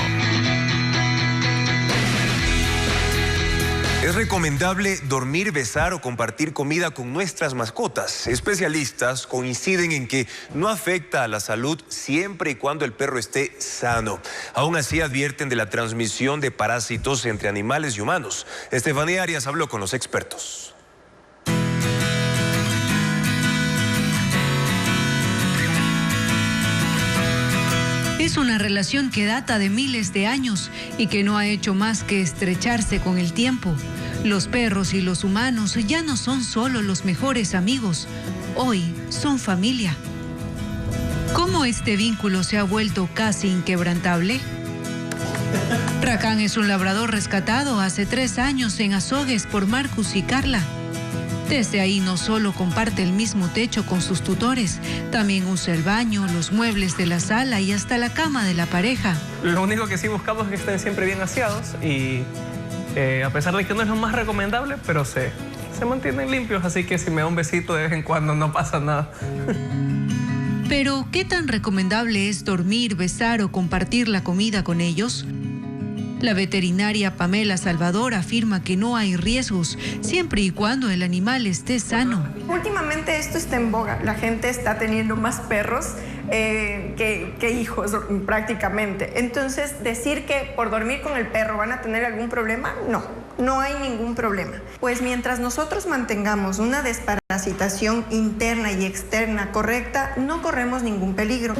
Es recomendable dormir, besar o compartir comida con nuestras mascotas. Especialistas coinciden en que no afecta a la salud siempre y cuando el perro esté sano. Aún así advierten de la transmisión de parásitos entre animales y humanos. Estefanía Arias habló con los expertos. Es una relación que data de miles de años y que no ha hecho más que estrecharse con el tiempo. Los perros y los humanos ya no son solo los mejores amigos, hoy son familia. ¿Cómo este vínculo se ha vuelto casi inquebrantable? Racán es un labrador rescatado hace 3 años en Azogues por Marcus y Carla. Desde ahí no solo comparte el mismo techo con sus tutores, también usa el baño, los muebles de la sala y hasta la cama de la pareja. Lo único que sí buscamos es que estén siempre bien aseados y a pesar de que no es lo más recomendable, pero se mantienen limpios, así que si me da un besito de vez en cuando no pasa nada. Pero, ¿qué tan recomendable es dormir, besar o compartir la comida con ellos? La veterinaria Pamela Salvador afirma que no hay riesgos siempre y cuando el animal esté sano. Últimamente esto está en boga. La gente está teniendo más perros que hijos prácticamente. Entonces, decir que por dormir con el perro van a tener algún problema, no hay ningún problema. Pues mientras nosotros mantengamos una desparasitación interna y externa correcta, no corremos ningún peligro.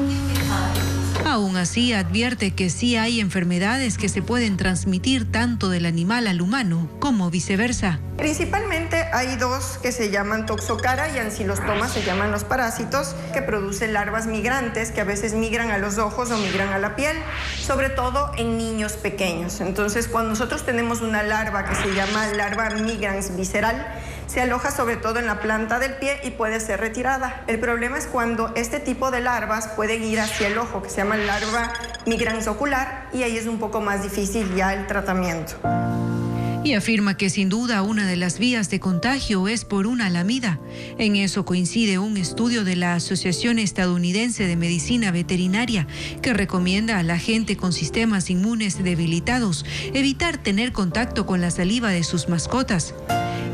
Aún así, advierte que sí hay enfermedades que se pueden transmitir tanto del animal al humano como viceversa. Principalmente hay 2 que se llaman toxocara y ancilostoma, se llaman los parásitos, que producen larvas migrantes que a veces migran a los ojos o migran a la piel, sobre todo en niños pequeños. Entonces, cuando nosotros tenemos una larva que se llama larva migrans visceral, se aloja sobre todo en la planta del pie y puede ser retirada. El problema es cuando este tipo de larvas pueden ir hacia el ojo, que se llama larva migrans ocular, y ahí es un poco más difícil ya el tratamiento. Y afirma que sin duda una de las vías de contagio es por una lamida. En eso coincide un estudio de la Asociación Estadounidense de Medicina Veterinaria que recomienda a la gente con sistemas inmunes debilitados evitar tener contacto con la saliva de sus mascotas.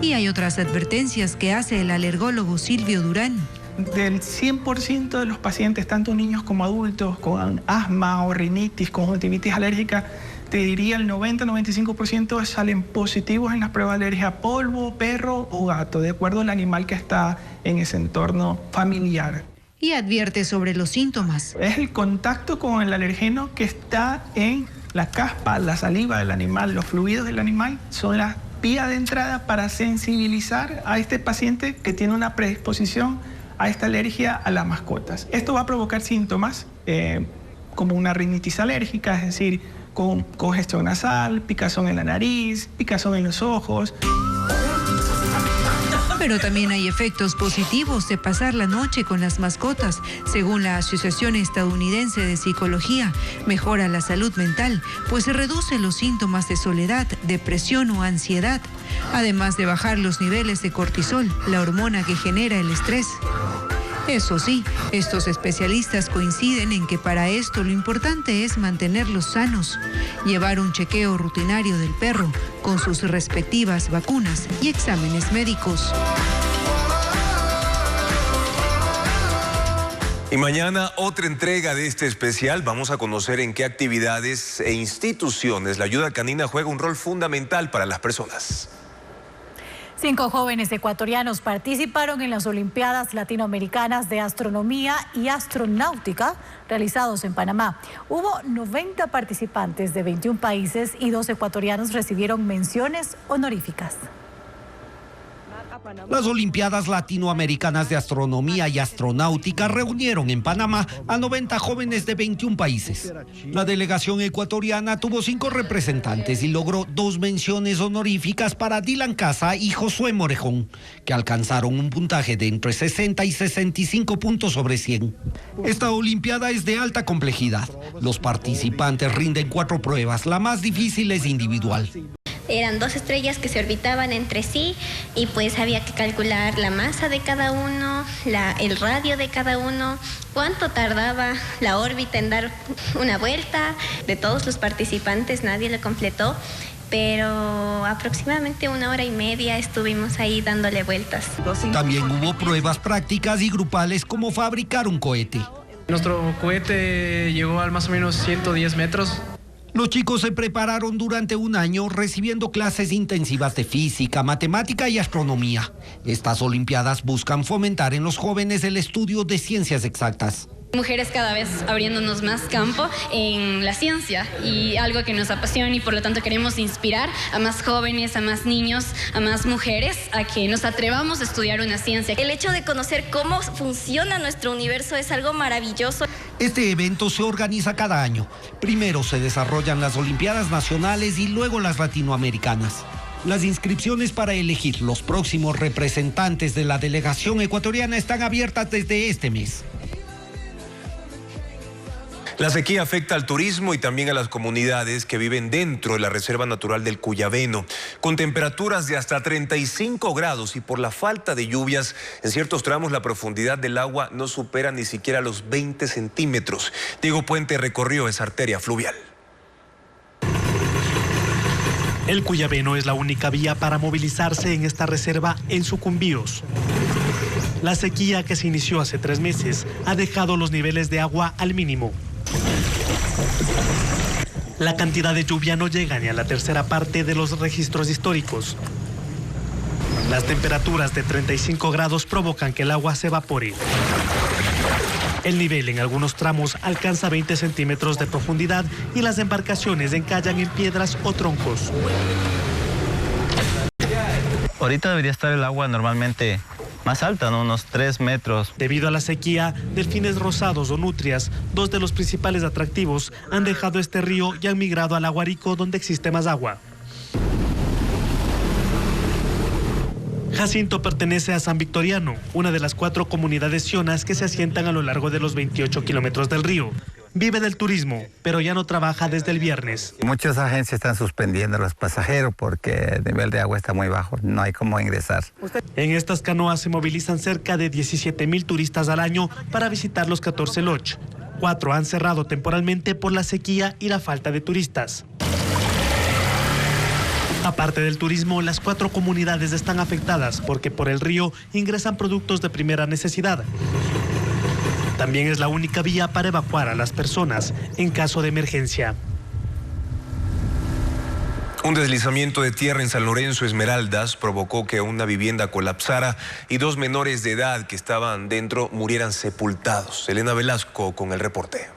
Y hay otras advertencias que hace el alergólogo Silvio Durán. Del 100% de los pacientes, tanto niños como adultos, con asma o rinitis, conjuntivitis alérgica, te diría el 90-95% salen positivos en las pruebas de alergia a polvo, perro o gato, de acuerdo al animal que está en ese entorno familiar. Y advierte sobre los síntomas. Es el contacto con el alergeno que está en la caspa, la saliva del animal, los fluidos del animal, son las vías de entrada para sensibilizar a este paciente que tiene una predisposición a esta alergia a las mascotas. Esto va a provocar síntomas como una rinitis alérgica, es decir, con congestión nasal, picazón en la nariz, picazón en los ojos. Pero también hay efectos positivos de pasar la noche con las mascotas. Según la Asociación Estadounidense de Psicología, mejora la salud mental, pues se reducen los síntomas de soledad, depresión o ansiedad, además de bajar los niveles de cortisol, la hormona que genera el estrés. Eso sí, estos especialistas coinciden en que para esto lo importante es mantenerlos sanos, llevar un chequeo rutinario del perro con sus respectivas vacunas y exámenes médicos. Y mañana otra entrega de este especial. Vamos a conocer en qué actividades e instituciones la ayuda canina juega un rol fundamental para las personas. 5 jóvenes ecuatorianos participaron en las Olimpiadas Latinoamericanas de Astronomía y Astronáutica realizados en Panamá. Hubo 90 participantes de 21 países y 2 ecuatorianos recibieron menciones honoríficas. Las Olimpiadas Latinoamericanas de Astronomía y Astronáutica reunieron en Panamá a 90 jóvenes de 21 países. La delegación ecuatoriana tuvo 5 representantes y logró 2 menciones honoríficas para Dylan Casa y Josué Morejón, que alcanzaron un puntaje de entre 60 y 65 puntos sobre 100. Esta Olimpiada es de alta complejidad. Los participantes rinden 4 pruebas, la más difícil es individual. Eran 2 estrellas que se orbitaban entre sí y pues había que calcular la masa de cada uno, el radio de cada uno, cuánto tardaba la órbita en dar una vuelta. De todos los participantes nadie lo completó, pero aproximadamente 1 hora y media estuvimos ahí dándole vueltas. También hubo pruebas prácticas y grupales como fabricar un cohete. Nuestro cohete llegó a más o menos 110 metros. Los chicos se prepararon durante un año recibiendo clases intensivas de física, matemática y astronomía. Estas Olimpiadas buscan fomentar en los jóvenes el estudio de ciencias exactas. Mujeres cada vez abriéndonos más campo en la ciencia y algo que nos apasiona y por lo tanto queremos inspirar a más jóvenes, a más niños, a más mujeres a que nos atrevamos a estudiar una ciencia. El hecho de conocer cómo funciona nuestro universo es algo maravilloso. Este evento se organiza cada año. Primero se desarrollan las Olimpiadas Nacionales y luego las latinoamericanas. Las inscripciones para elegir los próximos representantes de la delegación ecuatoriana están abiertas desde este mes. La sequía afecta al turismo y también a las comunidades que viven dentro de la Reserva Natural del Cuyabeno, con temperaturas de hasta 35 grados y por la falta de lluvias, en ciertos tramos la profundidad del agua no supera ni siquiera los 20 centímetros. Diego Puente recorrió esa arteria fluvial. El Cuyabeno es la única vía para movilizarse en esta reserva en Sucumbíos. La sequía que se inició hace 3 meses ha dejado los niveles de agua al mínimo. La cantidad de lluvia no llega ni a la tercera parte de los registros históricos. Las temperaturas de 35 grados provocan que el agua se evapore. El nivel en algunos tramos alcanza 20 centímetros de profundidad y las embarcaciones encallan en piedras o troncos. Ahorita debería estar el agua normalmente más alta, ¿no? Unos 3 metros. Debido a la sequía, delfines rosados o nutrias, 2 de los principales atractivos, han dejado este río y han migrado al Aguarico, donde existe más agua. Jacinto pertenece a San Victoriano, una de las 4 comunidades sionas que se asientan a lo largo de los 28 kilómetros del río. Vive del turismo, pero ya no trabaja desde el viernes. Muchas agencias están suspendiendo a los pasajeros porque el nivel de agua está muy bajo, no hay cómo ingresar. En estas canoas se movilizan cerca de 17,000 turistas al año para visitar los 14 lodge. 4 han cerrado temporalmente por la sequía y la falta de turistas. Aparte del turismo, las 4 comunidades están afectadas porque por el río ingresan productos de primera necesidad. También es la única vía para evacuar a las personas en caso de emergencia. Un deslizamiento de tierra en San Lorenzo Esmeraldas provocó que una vivienda colapsara y 2 menores de edad que estaban dentro murieran sepultados. Elena Velasco con el reporte.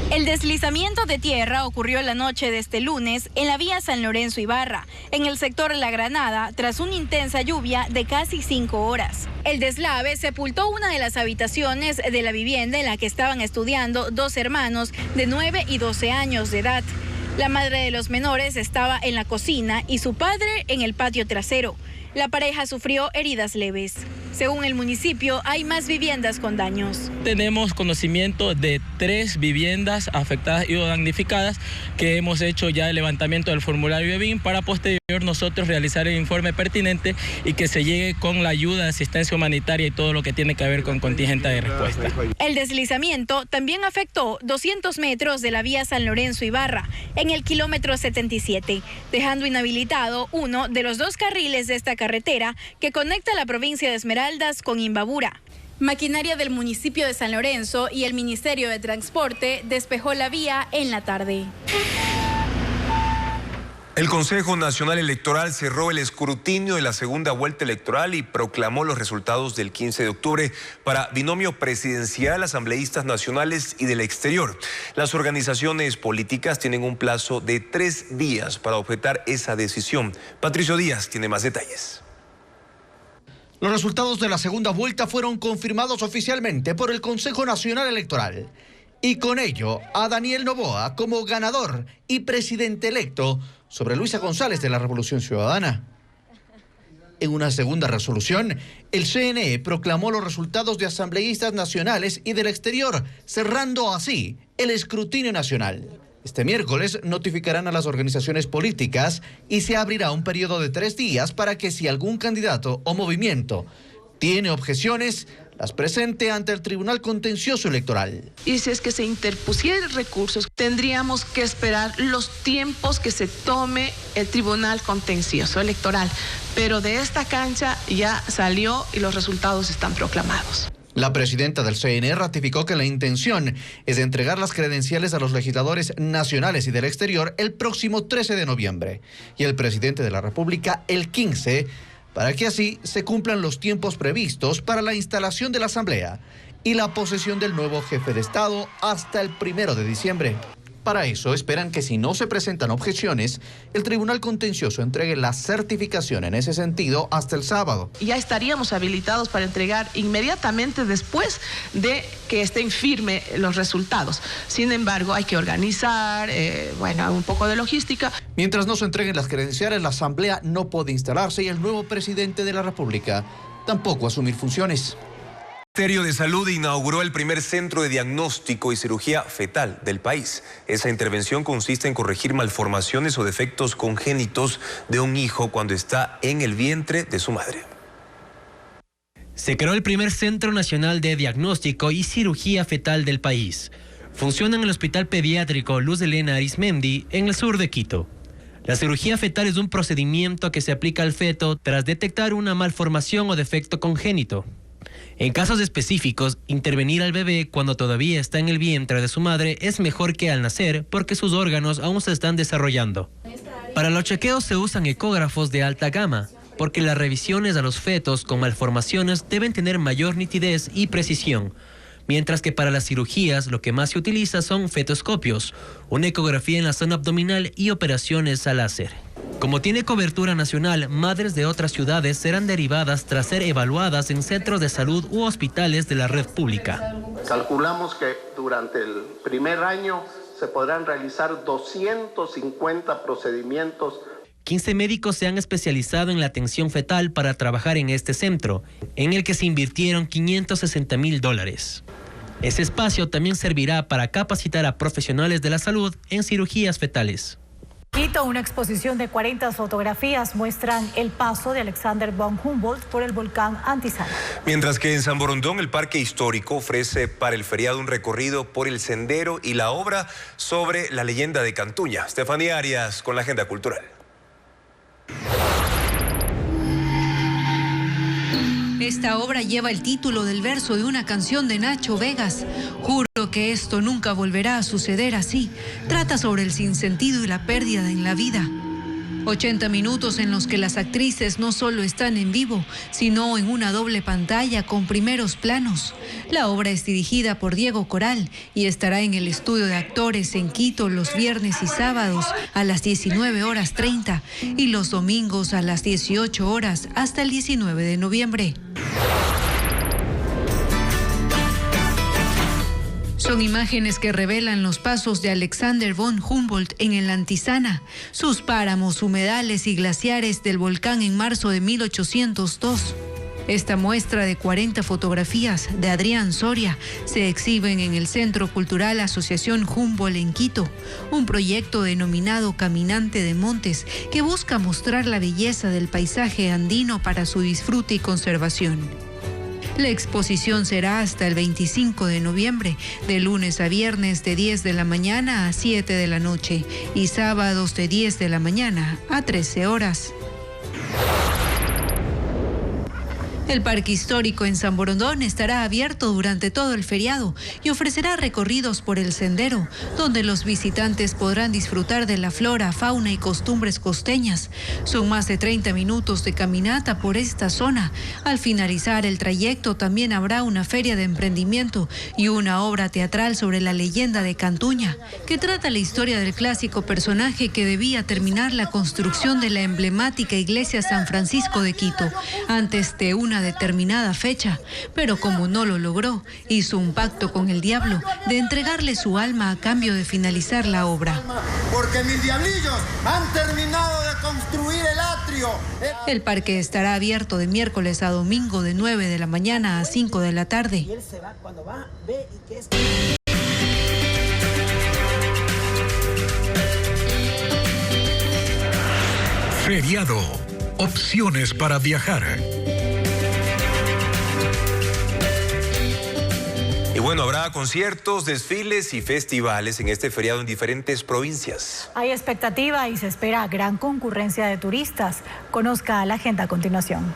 El deslizamiento de tierra ocurrió la noche de este lunes en la vía San Lorenzo Ibarra, en el sector La Granada, tras una intensa lluvia de casi 5 horas. El deslave sepultó una de las habitaciones de la vivienda en la que estaban estudiando 2 hermanos de 9 y 12 años de edad. La madre de los menores estaba en la cocina y su padre en el patio trasero. La pareja sufrió heridas leves. Según el municipio, hay más viviendas con daños. Tenemos conocimiento de 3 viviendas afectadas y o damnificadas que hemos hecho ya el levantamiento del formulario de BIM para posterior nosotros realizar el informe pertinente y que se llegue con la ayuda de asistencia humanitaria y todo lo que tiene que ver con contingente de respuesta. El deslizamiento también afectó 200 metros de la vía San Lorenzo Ibarra, en el kilómetro 77, dejando inhabilitado uno de los 2 carriles de esta carretera que conecta la provincia de Esmeraldas con Imbabura. Maquinaria del municipio de San Lorenzo y el Ministerio de Transporte despejó la vía en la tarde. El Consejo Nacional Electoral cerró el escrutinio de la segunda vuelta electoral y proclamó los resultados del 15 de octubre para binomio presidencial, asambleístas nacionales y del exterior. Las organizaciones políticas tienen un plazo de 3 días para objetar esa decisión. Patricio Díaz tiene más detalles. Los resultados de la segunda vuelta fueron confirmados oficialmente por el Consejo Nacional Electoral. Y con ello, a Daniel Noboa como ganador y presidente electo sobre Luisa González de la Revolución Ciudadana. En una segunda resolución, el CNE proclamó los resultados de asambleístas nacionales y del exterior, cerrando así el escrutinio nacional. Este miércoles notificarán a las organizaciones políticas y se abrirá un periodo de 3 días para que si algún candidato o movimiento tiene objeciones, las presente ante el Tribunal Contencioso Electoral. Y si es que se interpusiera recursos, tendríamos que esperar los tiempos que se tome el Tribunal Contencioso Electoral. Pero de esta cancha ya salió y los resultados están proclamados. La presidenta del CNE ratificó que la intención es de entregar las credenciales a los legisladores nacionales y del exterior el próximo 13 de noviembre y el presidente de la República el 15, para que así se cumplan los tiempos previstos para la instalación de la Asamblea y la posesión del nuevo jefe de Estado hasta el 1 de diciembre. Para eso esperan que si no se presentan objeciones, el Tribunal Contencioso entregue la certificación en ese sentido hasta el sábado. Ya estaríamos habilitados para entregar inmediatamente después de que estén firmes los resultados. Sin embargo, hay que organizar, un poco de logística. Mientras no se entreguen las credenciales, la Asamblea no puede instalarse y el nuevo presidente de la República tampoco asumir funciones. El Ministerio de Salud inauguró el primer centro de diagnóstico y cirugía fetal del país. Esa intervención consiste en corregir malformaciones o defectos congénitos de un hijo cuando está en el vientre de su madre. Se creó el primer Centro Nacional de Diagnóstico y Cirugía Fetal del país. Funciona en el Hospital Pediátrico Luz Helena Arismendi, en el sur de Quito. La cirugía fetal es un procedimiento que se aplica al feto tras detectar una malformación o defecto congénito. En casos específicos, intervenir al bebé cuando todavía está en el vientre de su madre es mejor que al nacer porque sus órganos aún se están desarrollando. Para los chequeos se usan ecógrafos de alta gama, porque las revisiones a los fetos con malformaciones deben tener mayor nitidez y precisión, mientras que para las cirugías lo que más se utiliza son fetoscopios, una ecografía en la zona abdominal y operaciones a láser. Como tiene cobertura nacional, madres de otras ciudades serán derivadas tras ser evaluadas en centros de salud u hospitales de la red pública. Calculamos que durante el primer año se podrán realizar 250 procedimientos. 15 médicos se han especializado en la atención fetal para trabajar en este centro, en el que se invirtieron $560,000. Ese espacio también servirá para capacitar a profesionales de la salud en cirugías fetales. Quito, una exposición de 40 fotografías muestran el paso de Alexander von Humboldt por el volcán Antizana. Mientras que en San Borondón el Parque Histórico ofrece para el feriado un recorrido por el sendero y la obra sobre la leyenda de Cantuña. Estefanía Arias con la agenda cultural. Esta obra lleva el título del verso de una canción de Nacho Vegas. Juro que esto nunca volverá a suceder así. Trata sobre el sinsentido y la pérdida en la vida. 80 minutos en los que las actrices no solo están en vivo, sino en una doble pantalla con primeros planos. La obra es dirigida por Diego Coral y estará en el estudio de actores en Quito los viernes y sábados a las 19:30 y los domingos a las 18 horas hasta el 19 de noviembre. Son imágenes que revelan los pasos de Alexander von Humboldt en el Antizana, sus páramos, humedales y glaciares del volcán en marzo de 1802. Esta muestra de 40 fotografías de Adrián Soria se exhiben en el Centro Cultural Asociación Humboldt en Quito, un proyecto denominado Caminante de Montes que busca mostrar la belleza del paisaje andino para su disfrute y conservación. La exposición será hasta el 25 de noviembre, de lunes a viernes de 10 de la mañana a 7 de la noche y sábados de 10 de la mañana a 13 horas. El Parque Histórico en San Borondón estará abierto durante todo el feriado y ofrecerá recorridos por el sendero, donde los visitantes podrán disfrutar de la flora, fauna y costumbres costeñas. Son más de 30 minutos de caminata por esta zona. Al finalizar el trayecto también habrá una feria de emprendimiento y una obra teatral sobre la leyenda de Cantuña, que trata la historia del clásico personaje que debía terminar la construcción de la emblemática iglesia San Francisco de Quito antes de una determinada fecha, pero como no lo logró, hizo un pacto con el diablo de entregarle su alma a cambio de finalizar la obra. Porque mis diablillos han terminado de construir el atrio. El parque estará abierto de miércoles a domingo de 9 de la mañana a 5 de la tarde. Feriado. Opciones para viajar. Y bueno, habrá conciertos, desfiles y festivales en este feriado en diferentes provincias. Hay expectativa y se espera gran concurrencia de turistas. Conozca la agenda a continuación.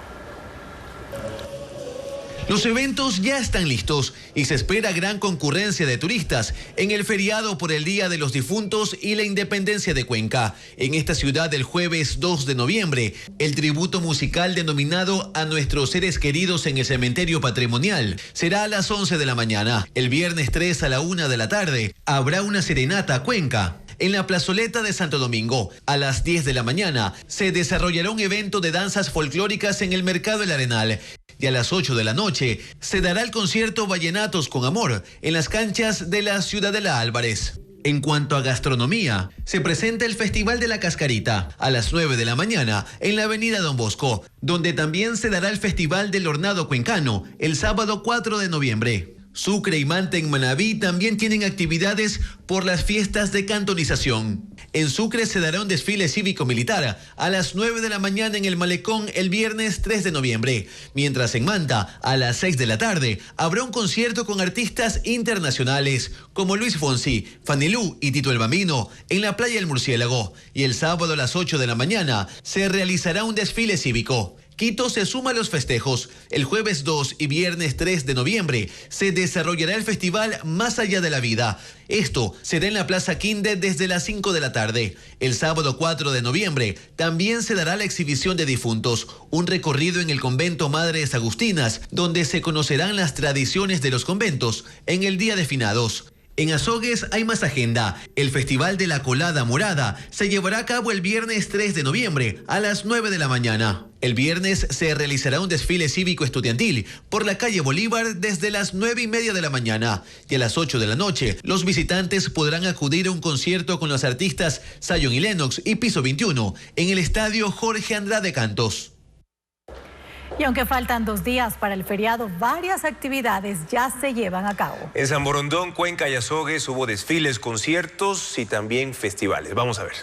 Los eventos ya están listos y se espera gran concurrencia de turistas en el feriado por el Día de los Difuntos y la Independencia de Cuenca. En esta ciudad el jueves 2 de noviembre, el tributo musical denominado A Nuestros Seres Queridos en el Cementerio Patrimonial será a las 11 de la mañana. El viernes 3 a la 1 de la tarde habrá una serenata a Cuenca. En la plazoleta de Santo Domingo, a las 10 de la mañana, se desarrollará un evento de danzas folclóricas en el Mercado El Arenal. Y a las 8 de la noche se dará el concierto Vallenatos con Amor en las canchas de la Ciudadela Álvarez. En cuanto a gastronomía, se presenta el Festival de la Cascarita a las 9 de la mañana en la avenida Don Bosco, donde también se dará el Festival del Hornado Cuencano el sábado 4 de noviembre. Sucre y Manta en Manabí también tienen actividades por las fiestas de cantonización. En Sucre se dará un desfile cívico-militar a las 9 de la mañana en el Malecón el viernes 3 de noviembre, mientras en Manta a las 6 de la tarde habrá un concierto con artistas internacionales como Luis Fonsi, Fanny Lu y Tito el Bambino en la Playa del Murciélago, y el sábado a las 8 de la mañana se realizará un desfile cívico. Quito se suma a los festejos. El jueves 2 y viernes 3 de noviembre se desarrollará el festival Más Allá de la Vida. Esto será en la Plaza Quinde desde las 5 de la tarde. El sábado 4 de noviembre también se dará la exhibición de difuntos, un recorrido en el convento Madres Agustinas, donde se conocerán las tradiciones de los conventos en el Día de Finados. En Azogues hay más agenda. El Festival de la Colada Morada se llevará a cabo el viernes 3 de noviembre a las 9 de la mañana. El viernes se realizará un desfile cívico estudiantil por la calle Bolívar desde las 9:30 de la mañana. Y a las 8 de la noche, los visitantes podrán acudir a un concierto con los artistas Zion y Lennox y Piso 21 en el estadio Jorge Andrade Cantos. Y aunque faltan 2 días para el feriado, varias actividades ya se llevan a cabo. En San Borondón, Cuenca y Azogues hubo desfiles, conciertos y también festivales. Vamos a ver.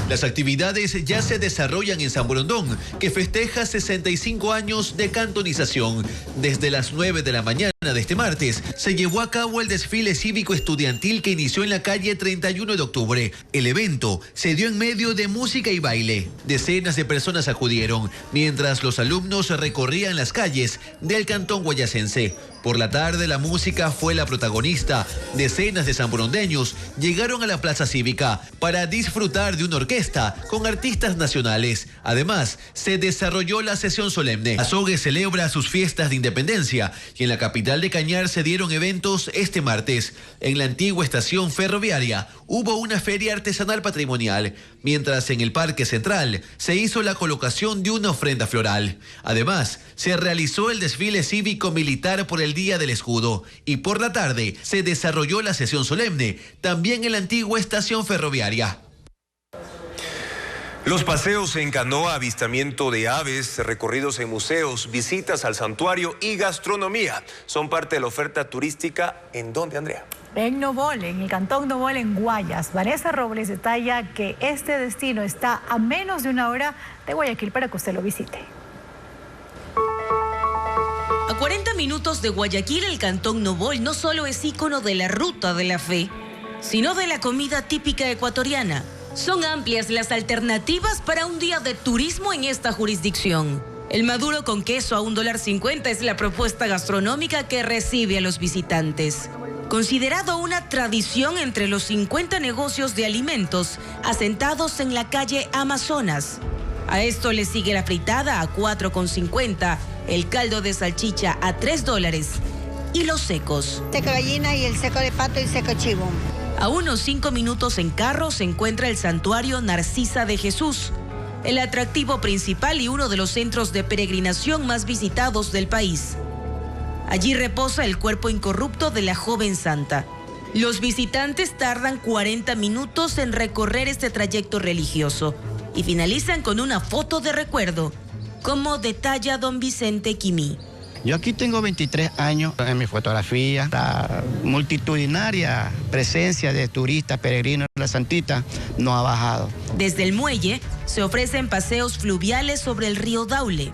Las actividades ya se desarrollan en San Borondón, que festeja 65 años de cantonización. Desde las 9 de la mañana de este martes se llevó a cabo el desfile cívico estudiantil que inició en la calle 31 de octubre. El evento se dio en medio de música y baile. Decenas de personas acudieron, mientras los alumnos recorrían las calles del cantón guayacense. Por la tarde la música fue la protagonista. Decenas de sanborondeños llegaron a la plaza cívica para disfrutar de una orquesta con artistas nacionales. Además, se desarrolló la sesión solemne. Azogues celebra sus fiestas de independencia y en la capital de Cañar se dieron eventos este martes. En la antigua estación ferroviaria hubo una feria artesanal patrimonial, mientras en el Parque Central se hizo la colocación de una ofrenda floral. Además, se realizó el desfile cívico-militar por el Día del Escudo y por la tarde se desarrolló la sesión solemne, también en la antigua estación ferroviaria. Los paseos en canoa, avistamiento de aves, recorridos en museos, visitas al santuario y gastronomía son parte de la oferta turística. ¿En dónde, Andrea? En Novol, en el cantón Novol, en Guayas. Vanessa Robles detalla que este destino está a menos de 1 hora de Guayaquil para que usted lo visite. A 40 minutos de Guayaquil, el cantón Novol no solo es ícono de la ruta de la fe, sino de la comida típica ecuatoriana. Son amplias las alternativas para un día de turismo en esta jurisdicción. El maduro con queso a $1.50 es la propuesta gastronómica que recibe a los visitantes. Considerado una tradición entre los 50 negocios de alimentos asentados en la calle Amazonas. A esto le sigue la fritada a $4.50, el caldo de salchicha a $3 y los secos. Seco de gallina y el seco de pato y el seco de chivo. A unos 5 minutos en carro se encuentra el santuario Narcisa de Jesús, el atractivo principal y uno de los centros de peregrinación más visitados del país. Allí reposa el cuerpo incorrupto de la joven santa. Los visitantes tardan 40 minutos en recorrer este trayecto religioso y finalizan con una foto de recuerdo, como detalla don Vicente Quimí. Yo aquí tengo 23 años. En mi fotografía, la multitudinaria presencia de turistas, peregrinos de la Santita no ha bajado. Desde el muelle se ofrecen paseos fluviales sobre el río Daule.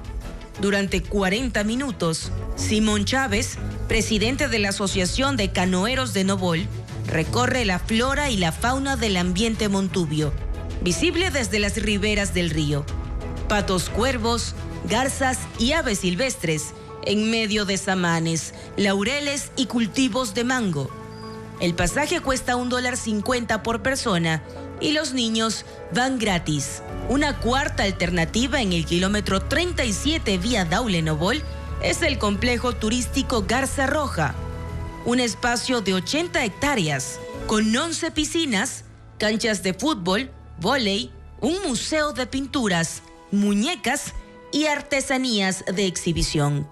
Durante 40 minutos, Simón Chávez, presidente de la Asociación de Canoeros de Novol, recorre la flora y la fauna del ambiente montubio, visible desde las riberas del río. Patos cuervos, garzas y aves silvestres, en medio de samanes, laureles y cultivos de mango. El pasaje cuesta $1.50 por persona y los niños van gratis. Una cuarta alternativa en el kilómetro 37 vía Daule-Novol es el complejo turístico Garza Roja, un espacio de 80 hectáreas con 11 piscinas, canchas de fútbol, vóley, un museo de pinturas, muñecas y artesanías de exhibición.